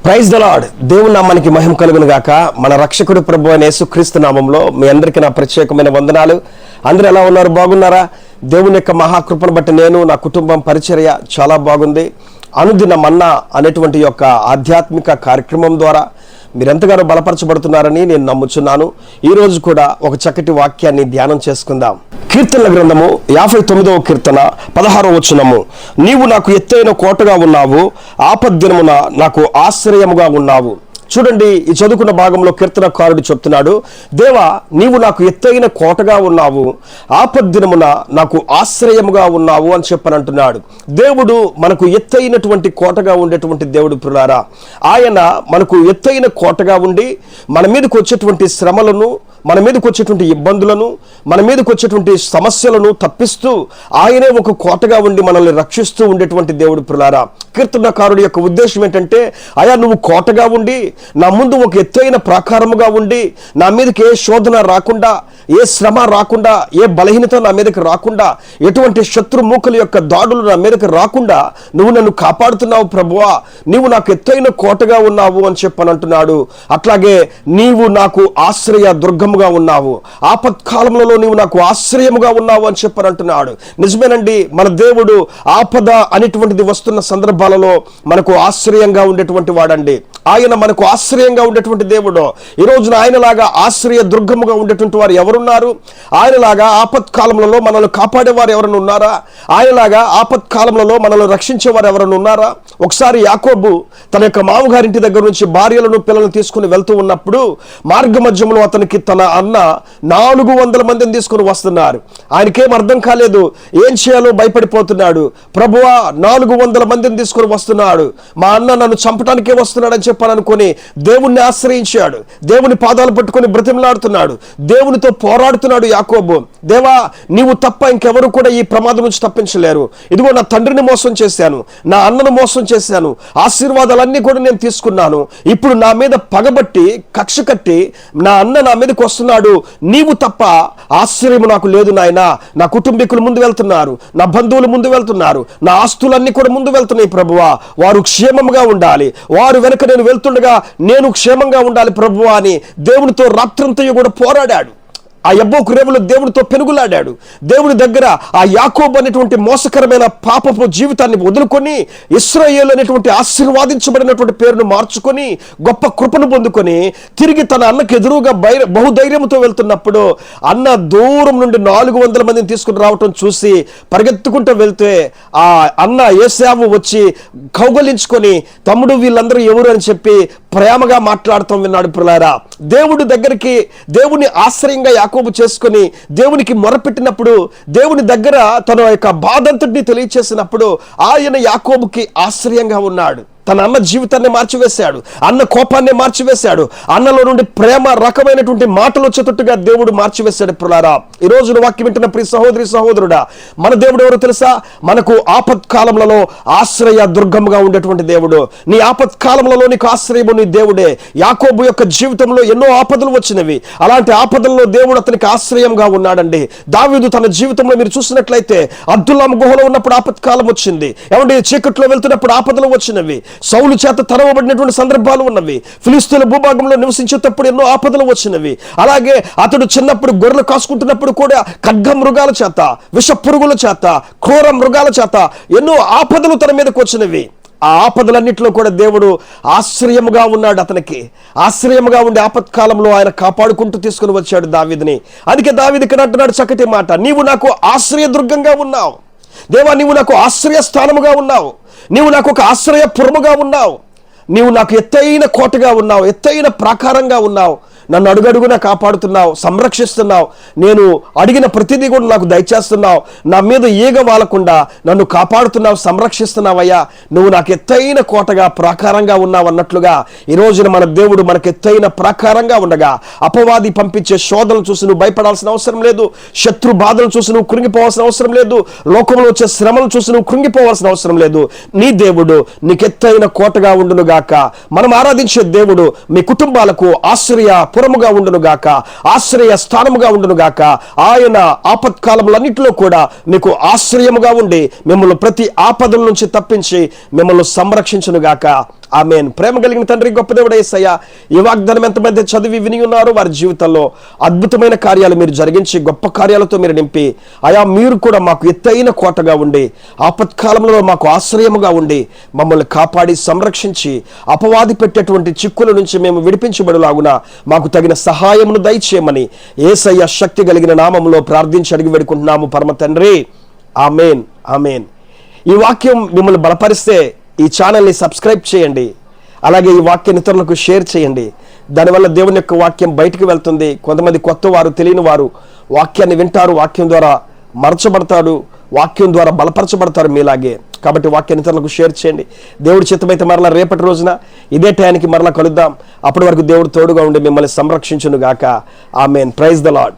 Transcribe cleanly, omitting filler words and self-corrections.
Praise the lord. దేవుని నామానికి మహిమ కలుగును గాక. మన రక్షకుడు ప్రభు అయిన యేసుక్రీస్తు నామంలో మీ అందరికీ నా ప్రత్యేకమైన వందనాలు. అందరూ ఎలా ఉన్నారు? బాగున్నారా? దేవుని యొక్క మహాకృపను బట్టి నేను, నా కుటుంబం, పరిచర్య చాలా బాగుంది. అనుదిన మన్నా అనేటువంటి యొక్క ఆధ్యాత్మిక కార్యక్రమం ద్వారా మీరెంతగానో బలపరచబడుతున్నారని నేను నమ్ముచున్నాను. ఈరోజు కూడా ఒక చక్కటి వాక్యాన్ని ధ్యానం చేసుకుందాం. కీర్తనల గ్రంథము 59వ కీర్తన 16వ వచనము. నీవు నాకు ఎత్తైన కోటగా ఉన్నావు, ఆపద్దినమున నాకు ఆశ్రయముగా ఉన్నావు. చూడండి, ఈ చదువుకున్న భాగంలో కీర్తనకారుడు చెప్తున్నాడు, దేవా నీవు నాకు ఎత్తైన కోటగా ఉన్నావు, ఆపద్దినమున నాకు ఆశ్రయముగా ఉన్నావు అని చెప్పనంటున్నాడు. దేవుడు మనకు ఎత్తైనటువంటి కోటగా ఉండేటువంటి దేవుడు ప్రియులారా. ఆయన మనకు ఎత్తైన కోటగా ఉండి మన మీదకి వచ్చేటువంటి శ్రమలను, మన మీదకి వచ్చేటువంటి ఇబ్బందులను, మన మీదకి వచ్చేటువంటి సమస్యలను తప్పిస్తూ ఆయనే ఒక కోటగా ఉండి మనల్ని రక్షిస్తూ ఉండేటువంటి దేవుడు ప్రియులారా. కీర్తనకారుడి యొక్క ఉద్దేశం ఏంటంటే, అయా నువ్వు కోటగా ఉండి నా ముందు ఒక ఎత్తైన ప్రాకారముగా ఉండి నా మీదకి ఏ శోధన రాకుండా, ఏ శ్రమ రాకుండా, ఏ బలహీనత నా మీదకి రాకుండా, ఎటువంటి శత్రుమూకల యొక్క దాడులు నా మీదకి రాకుండా నువ్వు నన్ను కాపాడుతున్నావు ప్రభువా, నీవు నాకు ఎత్తైన కోటగా ఉన్నావు అని చెప్పనంటున్నాడు. అట్లాగే నీవు నాకు ఆశ్రయ దుర్గముగా ఉన్నావు, ఆపత్కాలంలో నీవు నాకు ఆశ్రయముగా ఉన్నావు అని చెప్పనంటున్నాడు. నిజమేనండి, మన దేవుడు ఆపద అనేటువంటిది వస్తున్న సందర్భాలలో మనకు ఆశ్రయంగా ఉండేటువంటి వాడండి. ఆయన మనకు ఆశ్రయంగా ఉండేటువంటి దేవుడు. ఈ రోజున ఆయనలాగా ఆశ్రయ దుర్గముగా ఉండేటువంటి వారు ఎవరున్నారు? ఆయనలాగా ఆపత్కాలంలో మనల్ని కాపాడేవారు ఎవరైనా ఉన్నారా? ఆయనలాగా ఆపత్కాలంలో మనల్ని రక్షించేవారు ఎవరైనా ఉన్నారా? ఒకసారి యాకోబు తన యొక్క మామగారింటి దగ్గర నుంచి భార్యలను పిల్లలను తీసుకుని వెళ్తూ ఉన్నప్పుడు మార్గ మధ్యంలో అతనికి తన అన్న 400 మందిని తీసుకుని వస్తున్నారు. ఆయనకేం అర్థం కాలేదు, ఏం చేయాలో భయపడిపోతున్నాడు. ప్రభువా 400 మందిని తీసుకుని వస్తున్నాడు, మా అన్న నన్ను చంపడానికే వస్తున్నాడు అని చెప్పాలనుకుని దేవుణ్ణి ఆశ్రయించాడు. దేవుని పాదాలు పట్టుకొని బ్రతిమలాడుతున్నాడు, దేవునితో పోరాడుతున్నాడు యాకోబు. దేవా నీవు తప్ప ఇంకెవరు కూడా ఈ ప్రమాదం నుంచి తప్పించలేరు. ఇదిగో నా తండ్రిని మోసం చేశాను, నా అన్నను మోసం చేశాను, ఆశీర్వాదాలన్నీ కూడా నేను తీసుకున్నాను. ఇప్పుడు నా మీద పగబట్టి కక్ష కట్టి నా అన్న నా మీదకి వస్తున్నాడు, నీవు తప్ప ఆశ్రయం నాకు లేదు నాయనా. నా కుటుంబీకులు ముందు వెళ్తున్నారు, నా బంధువులు ముందు వెళ్తున్నారు, నా ఆస్తులన్నీ కూడా ముందు వెళ్తున్నాయి ప్రభువా, వారు క్షేమంగా ఉండాలి, వారు వెనక నేను వెళ్తుండగా నేను క్షేమంగా ఉండాలి ప్రభువా అని దేవునితో రాత్రంతయు కూడా పోరాడాడు. ఆ యబ్బోకు రేవులో దేవునితో పెనుగులాడాడు. దేవుని దగ్గర ఆ యాకోబు అనేటువంటి మోసకరమైన పాపపు జీవితాన్ని వదులుకొని ఇశ్రాయేలు అనేటువంటి ఆశీర్వాదించబడినటువంటి పేరును మార్చుకొని గొప్ప కృపను పొందుకొని తిరిగి తన అన్నకు ఎదురుగా బహుధైర్యంతో వెళ్తున్నప్పుడు అన్న దూరం నుండి 400 మందిని తీసుకుని రావటం చూసి పరిగెత్తుకుంటూ వెళ్తే ఆ అన్న ఏశావు వచ్చి కౌగలించుకొని తమ్ముడు వీళ్ళందరూ ఎవరు అని చెప్పి ప్రేమగా మాట్లాడుతూ విన్నాడు ప్రియులారా. దేవుడి దగ్గరికి దేవుని ఆశ్రయంగా యాకోబు చేసుకుని దేవునికి మొరపెట్టినప్పుడు, దేవుని దగ్గర తన యొక్క బాధంతటిని తెలియచేసినప్పుడు ఆయన యాకోబుకి ఆశ్రయంగా ఉన్నాడు. తన అన్న జీవితాన్ని మార్చివేశాడు, అన్న కోపాన్ని మార్చివేశాడు, అన్నలో నుండి ప్రేమ రకమైనటువంటి మాటలు వచ్చేటట్టుగా దేవుడు మార్చివేశాడు ప్రియులారా. ఈ రోజున వాక్యం వింటున్న ప్రియ సహోదరి సహోదరుడా, మన దేవుడు ఎవరో తెలుసా? మనకు ఆపత్కాలములలో ఆశ్రయ దుర్గముగా ఉండేటువంటి దేవుడు. నీ ఆపత్కాలములలో నీకు ఆశ్రయము నీ దేవుడే. యాకోబు యొక్క జీవితంలో ఎన్నో ఆపదలు వచ్చినవి, అలాంటి ఆపదల్లో దేవుడు అతనికి ఆశ్రయంగా ఉన్నాడండి. దావీదు తన జీవితంలో మీరు చూసినట్లయితే అద్దుల్లాము గుహలో ఉన్నప్పుడు ఆపత్కాలం వచ్చింది, ఏమంటే చీకట్లో వెళ్తున్నప్పుడు ఆపదలు వచ్చినవి, సౌలు చేత తరవబడినటువంటి సందర్భాలు ఉన్నవి, ఫిలిస్తీన్ల భూభాగంలో నివసించేటప్పుడు ఎన్నో ఆపదలు వచ్చినవి. అలాగే అతడు చిన్నప్పుడు గొర్రెలు కాసుకుంటున్నప్పుడు కూడా ఖడ్గ మృగాల చేత, విష పురుగుల చేత, క్రూర మృగాల చేత ఎన్నో ఆపదలు తన మీదకి వచ్చినవి. ఆ ఆపదలన్నింటిలో కూడా దేవుడు ఆశ్రయముగా ఉన్నాడు. అతనికి ఆశ్రయముగా ఉండి ఆపత్కాలంలో ఆయన కాపాడుకుంటూ తీసుకుని వచ్చాడు దావీదుని. అందుకే దావీదు ఇక్కడ అంటున్నాడు చక్కటి మాట, నీవు నాకు ఆశ్రయ దుర్గంగా ఉన్నావు దేవా, నీవు నాకు ఆశ్రయ స్థానముగా ఉన్నావు, నీవు నాకు ఒక ఆశ్రయపురముగా ఉన్నావు, నీవు నాకు ఎత్తైన కోటగా ఉన్నావు, ఎత్తైన ప్రాకారంగా ఉన్నావు, నన్ను అడుగడుగునా కాపాడుతున్నావు, సంరక్షిస్తున్నావు, నేను అడిగిన ప్రతిదీ కూడా నాకు దయచేస్తున్నావు, నా మీద ఈగ వాలకుండా నన్ను కాపాడుతున్నావు, సంరక్షిస్తున్నావయ్యా, నువ్వు నాకు ఎత్తైన కోటగా ప్రాకారంగా ఉన్నావు అన్నట్లుగా ఈ రోజున మన దేవుడు మనకు ఎత్తైన ప్రాకారంగా ఉండగా అపవాది పంపించే శోధనలు చూసి నువ్వు భయపడాల్సిన అవసరం లేదు, శత్రు బాధలు చూసి నువ్వు కృంగిపోవాల్సిన అవసరం లేదు, లోకంలో వచ్చే శ్రమలు చూసి నువ్వు కృంగిపోవాల్సిన అవసరం లేదు. నీ దేవుడు నీకు ఎత్తైన కోటగా ఉండును గాక. మనం ఆరాధించే దేవుడు మీ కుటుంబాలకు ఆశ్రయ పురముగా ఉండును గాక, ఆశ్రయ స్థానముగా ఉండును గాక. ఆయన ఆపత్కాలములన్నిటిలో కూడా మీకు ఆశ్రయముగా ఉండి మిమ్మల్ని ప్రతి ఆపదల నుంచి తప్పించి మిమ్మల్ని సంరక్షించును గాక. ఆమేన్. ప్రేమ కలిగిన తండ్రి, గొప్ప దేవుడు యేసయ్య, ఈ వాగ్దానం ఎంతమంది చదివి విని ఉన్నారు, వారి జీవితంలో అద్భుతమైన కార్యాలు మీరు జరిగించి గొప్ప కార్యాలతో మీరు నింపి, అయా మీరు కూడా మాకు ఎత్తైన కోటగా ఉండి, ఆపత్కాలంలో మాకు ఆశ్రయముగా ఉండి, మమ్మల్ని కాపాడి సంరక్షించి, అపవాది పెట్టేటువంటి చిక్కుల నుంచి మేము విడిపించబడులాగున మాకు తగిన సహాయమును దయచేయమని యేసయ్య శక్తి కలిగిన నామములో ప్రార్థించి అడిగి వేడుకుంటున్నాము పరమ తండ్రి. ఆమేన్, ఆమేన్. ఈ వాక్యం మిమ్మల్ని బలపరిస్తే ఈ ఛానల్ని సబ్స్క్రైబ్ చేయండి. అలాగే ఈ వాక్యాన్ని ఇతరులకు షేర్ చేయండి. దానివల్ల దేవుని యొక్క వాక్యం బయటికి వెళ్తుంది. కొంతమంది కొత్త వారు, తెలియని వారు వాక్యాన్ని వింటారు, వాక్యం ద్వారా మరచబడతాడు, వాక్యం ద్వారా బలపరచబడతారు మీలాగే. కాబట్టి వాక్యాన్ని ఇతరులకు షేర్ చేయండి. దేవుడి చిత్తమైతే మరలా రేపటి రోజున ఇదే టయానికి మరలా కలుద్దాం. అప్పటి వరకు దేవుడు తోడుగా ఉండి మిమ్మల్ని సంరక్షించును గాక. ఆమేన్. Praise the lord.